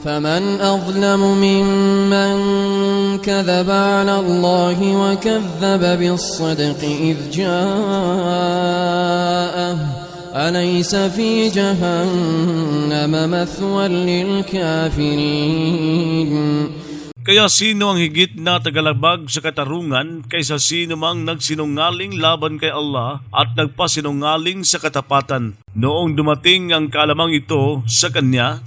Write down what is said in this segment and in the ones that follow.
فمن أظلم ممن كذب على الله وكذب بالصدق إذ جاءه أليس في جهنم مثوى للكافرين. Kaya sino ang higit na tagalabag sa katarungan kaysa sino mang nagsinungaling laban kay Allah at nagpasinungaling sa katapatan noong dumating ang kaalamang ito sa kanya?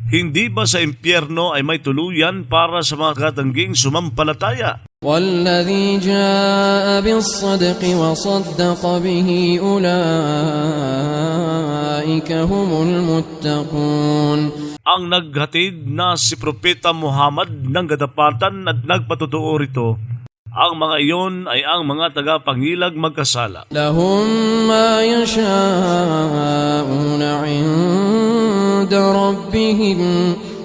Hindi ba sa impyerno ay may tuluyan para sa mga katangging sumampalataya? وَالَّذِي جَاءَ بِالصَّدْقِ وَصَدَّقَ بِهِ أُولَئِكَ هُمُ الْمُتَّقُونَ. Ang naghatid na si Propeta Muhammad ng katapatan at nagpatotoo rito, ang mga iyon ay ang mga tagapangilag magkasala. لَهُم مَّا يَشَاءُونَ عِندَ رَبِّهِمْ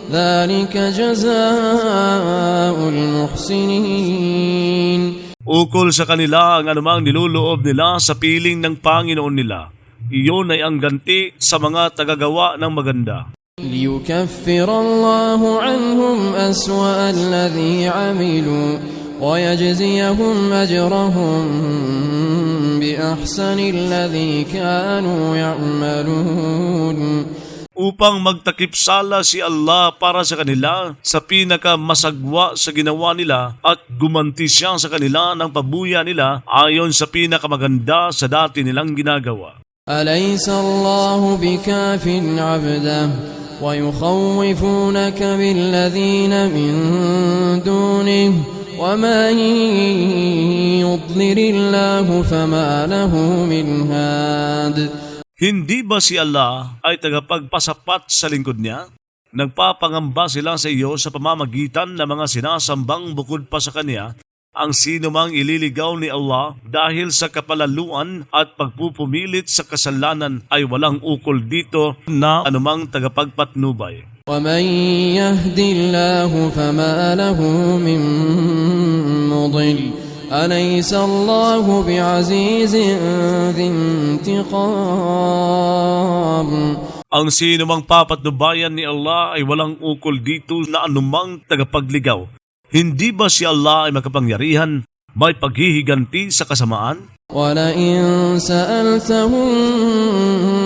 ذَلِكَ جَزَاءُ الْمُحْسِنِينَ. Ukol sa kanila ang anumang niluloob nila sa piling ng Panginoon nila. Iyon ay ang ganti sa mga tagagawa ng maganda. لِيُكَفِّرَ اللَّهُ عَنْهُمْ أَسْوَأَ الَّذِي عَمِلُوا وَيَجْزِيَهُمْ أَجْرَهُمْ بِأَحْسَنِ الَّذِي كَانُوا يَعْمَلُونَ. Upang magtakip sala si Allah para sa kanila sa pinakamasagwa sa ginawa nila at gumanti siya sa kanila ng pabuya nila ayon sa pinakamaganda sa dati nilang ginagawa. أَلَيْسَ اللَّهُ بِكَافٍ عَبْدَهُ وَيُخَوِّفُونَكَ بِالَّذِينَ مِن دُونِهِ وَمَن يُضْلِلِ اللَّهُ فَمَا لَهُ مِنْ هَادٍ. Hindi ba si Allah ay tagapagpasapat sa lingkod niya? Nagpapangamba sila sa iyo sa pamamagitan ng mga sinasambang bukod pa sa Kanya. Ang sino mang ililigaw ni Allah dahil sa kapalaluan at pagpupumilit sa kasalanan ay walang ukol dito na anumang tagapagpatnubay. وَمَن يَهْدِ اللَّهُ فَمَا لَهُ مِن مُّضِلٍّ أَلَيْسَ اللَّهُ بِعَزِيزٍ ذِي انتِقَامٍ. Ang sino mang papatnubayan ni Allah ay walang ukol dito na anumang tagapagligaw. Hindi ba si Allah ay makapangyarihan, may paghihiganti sa kasamaan? وَلَئِن سَأَلْتَهُم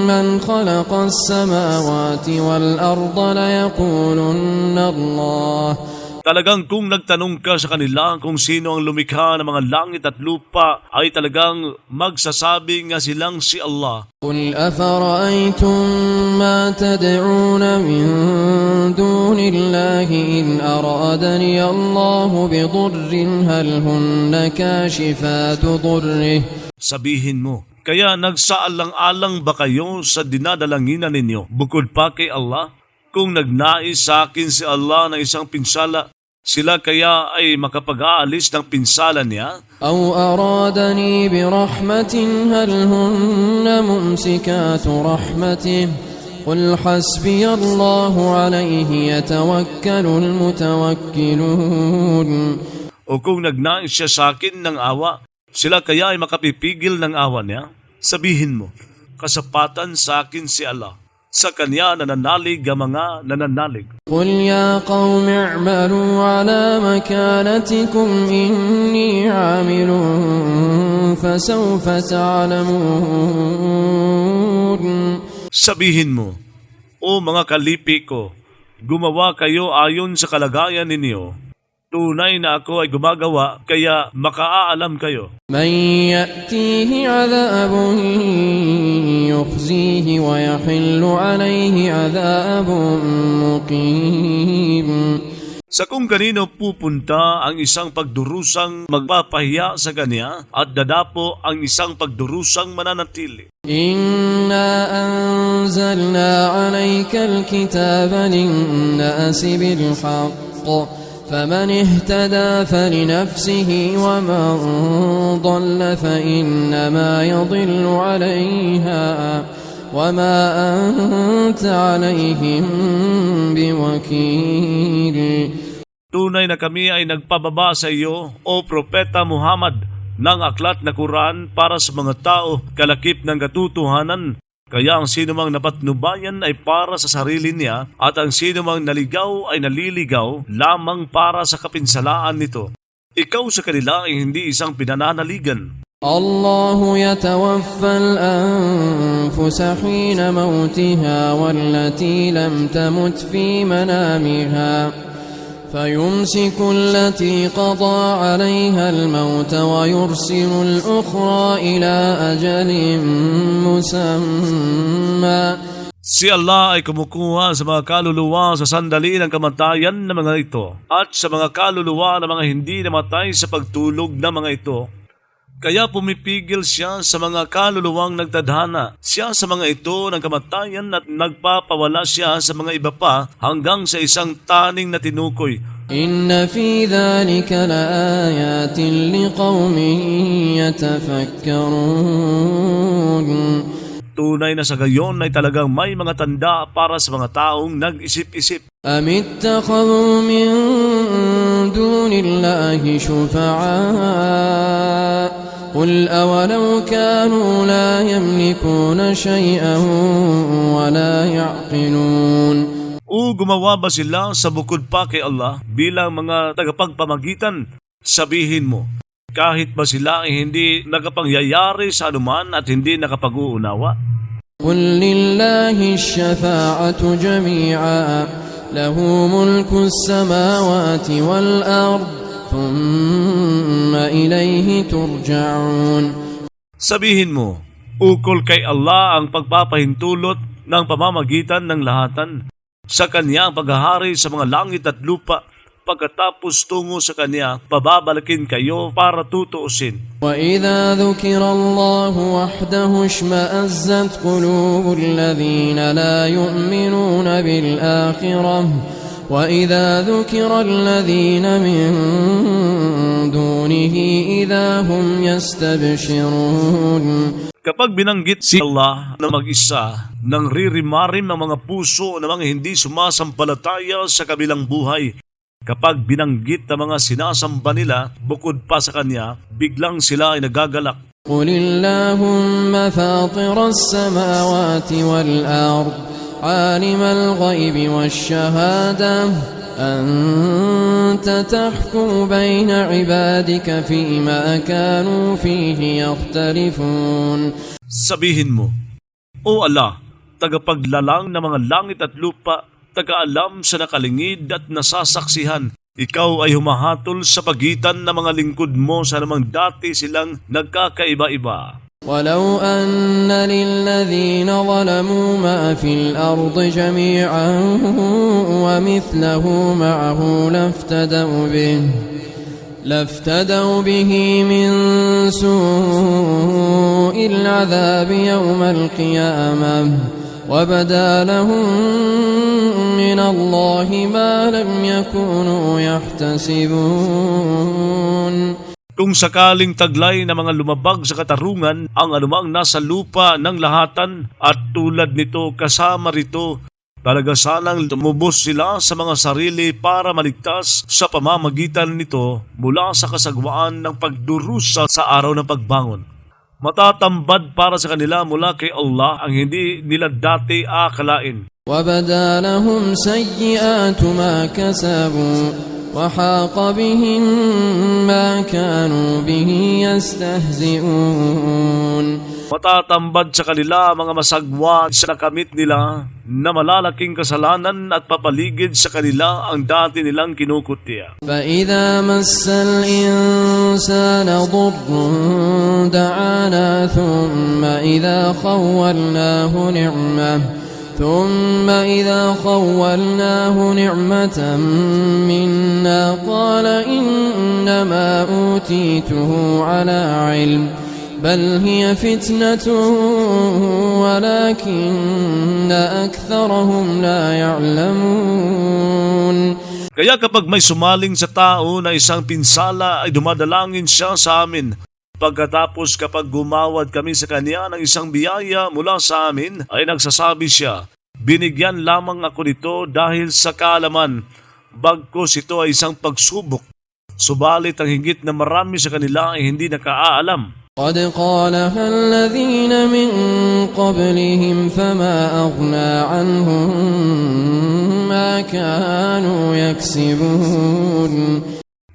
مَّنْ خَلَقَ السَّمَاوَاتِ وَالْأَرْضَ لَيَقُولُنَّ اللَّهُ. Talagang kung nagtanong ka sa kanila kung sino ang lumikha ng mga langit at lupa, ay talagang magsasabi nga silang si Allah. قُلْ أَفَرَأَيْتُم مَّا تَدْعُونَ مِن دُونِ اللَّهِ إِنْ أَرَادَنِيَ اللَّهُ بِضُرٍّ هَلْ هُنَّ كَاشِفَاتُ ضُرِّهِ. Sabihin mo, kaya nagsaalang-alang ba kayo sa dinadalanginan ninyo bukod pa kay Allah? Kung nagnais sa akin si Allah ng isang pinsala, sila kaya ay makapag-aalis ng pinsala niya? أَوْ أَرَادَنِي بِرَحْمَةٍ هَلْ هُنَّ مُمْسِكَاتُ رَحْمَتِهِ قُلْ حَسْبِيَ اللَّهُ عَلَيْهِ يَتَوَكَّلُ الْمُتَوَكِّلُونَ. O kung nagnais siya sa akin ng awa, sila kaya ay makapipigil ng awa niya? Sabihin mo, kasapatan sa akin si Allah. Sa Kanya nananalig ang mga nananalig. قُلْ يَا قَوْمِ اعْمَلُوا عَلَى مَكَانَتِكُمْ إِنِّي عَامِلٌ فَسَوْفَ تَعْلَمُونَ. Sabihin mo, o mga kalipi ko, gumawa kayo ayon sa kalagayan ninyo. Tunay na ako ay gumagawa, kaya makaaalam kayo. مَن يَأْتِيهِ عَذَابٌ يُخْزِيهِ وَيَحِلُّ عَلَيْهِ عَذَابٌ مُقِيمٌ. Sa kung kanino pupunta ang isang pagdurusang magpapahiya sa kanya at dadapo ang isang pagdurusang mananatili. إِنَّا أَنزَلْنَا عَلَيْكَ الْكِتَابَ لِلنَّاسِ بِالْحَقِّ فَمَنِ اهْتَدَى فَلِنَفْسِهِ وَمَنْ ضَلَّ فَإِنَّمَا يَضِلُّ عَلَيْهَا وَمَا أَنْتَ عَلَيْهِمْ بِوَكِيلٍ. Tunay na kami ay nagpababa sa iyo, o Propeta Muhammad, ng aklat na Quran para sa mga tao, kalakip ng katotohanan Kaya ang sinumang napatnubayan ay para sa sarili niya at ang sinumang naligaw ay naliligaw lamang para sa kapinsalaan nito. Ikaw sa kanila ay hindi isang pinananaligan. الله يتوفى الأنفس حين موتها والتي لم تمت في منامها فيمسك التي قضى عليها الموت ويرسل الأخرى إلى أجل مسمى. Si Allah ay kumukuha sa mga kaluluwa sa sandali ng kamatayan ng mga ito at sa mga kaluluwa ng mga hindi namatay sa pagtulog ng mga ito. Kaya pumipigil siya sa mga kaluluwang nagtadhana siya sa mga ito ng kamatayan at nagpapawala siya sa mga iba pa hanggang sa isang taning na tinukoy. إن في ذلك لآيات لقوم يتفكرون. Tunay na sa gayon ay talagang may mga tanda para sa mga taong nag-isip-isip. أم اتخذوا من دون الله شفعاء قل أولو كانوا لا يملكون شيئا ولا يعقلون. O gumawa ba sila sa bukod pa kay Allah bilang mga tagapagpamagitan? Sabihin mo, kahit ba sila ay hindi nakapangyayari sa anuman at hindi nakapag-uunawa? قل لله الشفاعة جميعا له ملك السماوات والأرض ثم إليه ترجعون. Sabihin mo, ukol kay Allah ang pagpapahintulot ng pamamagitan ng lahatan. Sa Kanya ang paghahari sa mga langit at lupa. Pagkatapos tungo sa Kanya, pababalikin kayo para tutuusin. وَإِذَا ذُكِرَ اللَّهُ وَحْدَهُ اشْمَأَزَّتْ قُلُوبُ الَّذِينَ لَا يُؤْمِنُونَ بِالْآخِرَةِ وَإِذَا ذُكِرَ الَّذِينَ مِن دُونِهِ إِذَا هُمْ يَسْتَبْشِرُونَ. Kapag binanggit si Allah na mag-isa, nang ririmarim ang mga puso ng mga hindi sumasampalataya sa kabilang buhay. Kapag binanggit ang mga sinasamba nila bukod pa sa Kanya, biglang sila ay nagagalak. قُلِ اللَّهُمَّ فَاطِرَ السَّمَاوَاتِ وَالْأَرْضِ عَالِمَ الْغَيْبِ وَالشَّهَادَةِ أَنْتَ تَحْكُمُ بَيْنَ عِبَادِكَ فِيمَا كَانُوا فِيهِ يَخْتَلِفُونَ. Sabihin mo, O Allah, tagapaglalang ng mga langit at lupa, tagaalam sa nakalingid at nasasaksihan. Ikaw ay humahatol sa pagitan ng mga lingkod mo sa namang dati silang nagkakaiba-iba. وَلَوْ أَنَّ لِلَّذِينَ ظَلَمُوا مَا فِي الْأَرْضِ جَمِيعًا وَمِثْلَهُ مَعَهُ لافتدوا به من سوء العذاب يوم القيامة وبدا لهم من الله ما لم يكونوا يحتسبون. Kung sakaling taglay na mga lumabag sa katarungan ang anumang nasa lupa ng lahatan at tulad nito kasama rito, talaga sanang tumubos sila sa mga sarili para maligtas sa pamamagitan nito mula sa kasagwaan ng pagdurusa sa araw ng pagbangon. Matatambad para sa kanila mula kay Allah ang hindi nila dati akalain. وَبَدَا لَهُمْ سَيِّئَاتُ مَا كَسَبُوا وَحَاقَ بِهِم مَّا كَانُوا بِهِ يَسْتَهْزِئُونَ. Matatambad sa kanila mga masagwa sa nakamit nila na malalaking kasalanan at papaligid sa kanila ang dati nilang kinukutya. فَإِذَا مَسَّ الْإِنسَانَ ضُرٌّ دَعَانَا ثُمَّ إِذَا خَوَّلْنَاهُ نِعْمَةً مِنَّا قَالَ إِنَّمَا أُوتِيتُهُ عَلَى عِلْمٍ بَلْ هِيَ فِتْنَةٌ وَلَكِنَّ أَكْثَرَهُمْ لَا يَعْلَمُونَ. Kaya kapag may sumaling sa tao na isang pinsala ay dumadalangin siya sa amin. Pagkatapos kapag gumawad kami sa kanya ng isang biyaya mula sa amin, ay nagsasabi siya, binigyan lamang ako nito dahil sa kaalaman, bagkus ito ay isang pagsubok. Subalit ang higit na marami sa kanila ay hindi nakaalam. قد قالها الذين من قبلهم فما أغنى عنهم ما كانوا يكسبون.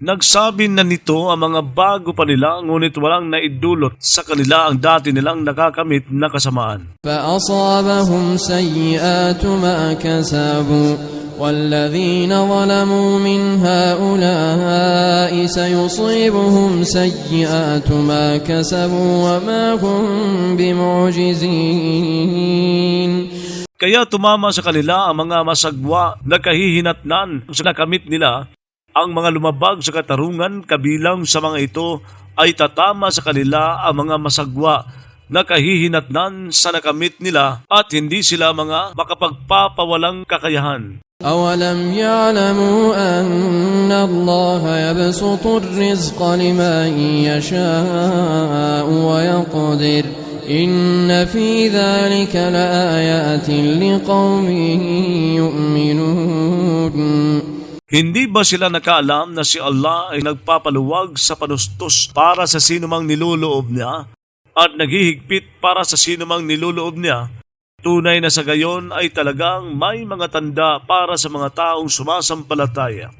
Nagsabi na nito ang mga bago pa nila, ngunit walang naidulot sa kanila ang dati nilang nakakamit na kasamaan. فأصابهم سيئات ما كسبوا والذين ظلموا من هؤلاء سيصيبهم سيئات ما كسبوا وما هم بمعجزين. Kaya tumama sa kanila ang mga masagwa na kahihinatnan sa nakamit nila. Ang mga lumabag sa katarungan kabilang sa mga ito ay tatama sa kanila ang mga masagwa na kahihinatnan sa nakamit nila at hindi sila mga makapagpapawalang kakayahan. أولم يعلموا أن الله يبسط الرزق لمن يشاء ويقدر إن في ذلك لآيات لقوم يؤمنون. Hindi ba sila nakaalam na si Allah ay nagpapaluwag sa panustos para sa sinumang niluloob niya at naghihigpit para sa sinumang niluloob niya? Tunay na sa gayon ay talagang may mga tanda para sa mga taong sumasampalataya.